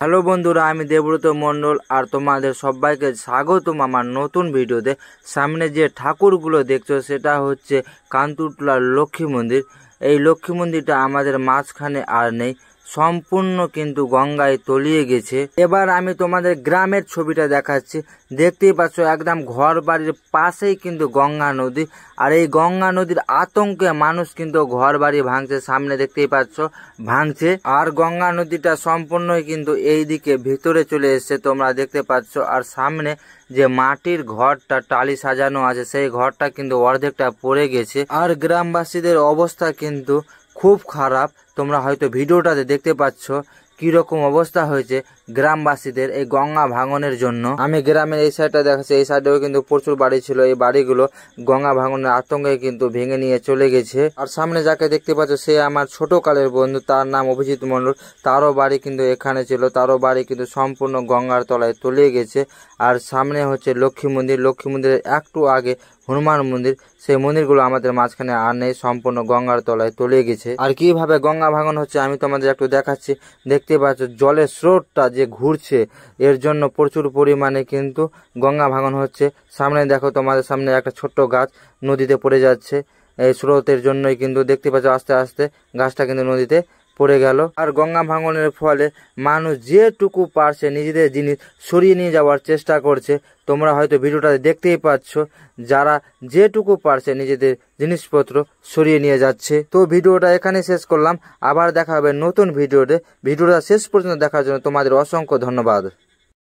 Hello বন্ধুরা, আমি দেবব্রত মণ্ডল আর তোমাদের সবাইকে স্বাগতম আমার নতুন ভিডিওতে। সামনে যে ঠাকুরগুলো দেখছো সেটা হচ্ছে কান্তুরটোলার লক্ষ্মী মন্দির। এই লক্ষ্মী মন্দিরটা আমাদের মাঝখানে আর নেই, সম্পূর্ণ কিন্তু গঙ্গায় তলিয়ে গেছে। এবার আমি তোমাদের গ্রামের ছবিটা দেখাচ্ছি। দেখতেই পাচ্ছ একদম ঘর বাড়ির পাশেই কিন্তু গঙ্গা নদী, আর এই গঙ্গা নদীর আতঙ্কে মানুষ কিন্তু ঘর বাড়ি ভাঙছে। সামনে দেখতেই পাচ্ছ ভাঙছে, আর গঙ্গা নদীটা সম্পূর্ণই কিন্তু এই দিকে ভিতরে চলে এসছে, তোমরা দেখতে পাচ্ছ। আর সামনে যে মাটির ঘরটা টালি সাজানো আছে সেই ঘরটা কিন্তু অর্ধেকটা পড়ে গেছে। আর গ্রামবাসীদের অবস্থা কিন্তু খুব খারাপ। তোমরা হয়তো ভিডিওটাতে দেখতে পাচ্ছ কিরকম অবস্থা হয়েছে গ্রামবাসীদের এই গঙ্গা ভাঙনের জন্য। আমি গ্রামের এই সাইডটা দেখাচ্ছি, এই সাইডেও কিন্তু প্রচুর বাড়ি ছিল। এই বাড়িগুলো গঙ্গা ভাঙনের আতঙ্কে কিন্তু ভেঙে নিয়ে চলে গেছে। আর সামনে যাকে দেখতে পাচ্ছ সে আমার ছোট কালের বন্ধু, তার নাম অভিজিৎ মণ্ডল। তারও বাড়ি কিন্তু এখানে ছিল, তারও বাড়ি কিন্তু সম্পূর্ণ গঙ্গার তলায় তলিয়ে গেছে। আর সামনে হচ্ছে লক্ষ্মী মন্দির, লক্ষ্মী মন্দিরের একটু আগে হনুমান মন্দির। সেই মন্দিরগুলো আমাদের মাঝখানে আর নেই, সম্পূর্ণ গঙ্গার তলায় তলিয়ে গেছে। আর কিভাবে গঙ্গা ভাঙন হচ্ছে আমি তোমাদের একটু দেখাচ্ছি। দেখতে পাচ্ছ জলের স্রোতটা যে ঘুরছে, এর জন্য প্রচুর পরিমাণে কিন্তু গঙ্গা ভাঙন হচ্ছে। সামনে দেখো, তোমাদের সামনে একটা ছোট্ট গাছ নদীতে পড়ে যাচ্ছে। এই স্রোতের জন্যই কিন্তু দেখতে পাচ্ছ আস্তে আস্তে গাছটা কিন্তু নদীতে পড়ে গেল। আর গঙ্গা ভাঙনের ফলে মানুষ যেটুকু পারছে নিজেদের জিনিস সরিয়ে নিয়ে যাওয়ার চেষ্টা করছে। তোমরা হয়তো ভিডিওটা দেখতেই পাচ্ছ, যারা যেটুকু পারছে নিজেদের জিনিসপত্র সরিয়ে নিয়ে যাচ্ছে। তো ভিডিওটা এখানে শেষ করলাম, আবার দেখা হবে নতুন ভিডিওতে। ভিডিওটা শেষ পর্যন্ত দেখার জন্য তোমাদের অসংখ্য ধন্যবাদ।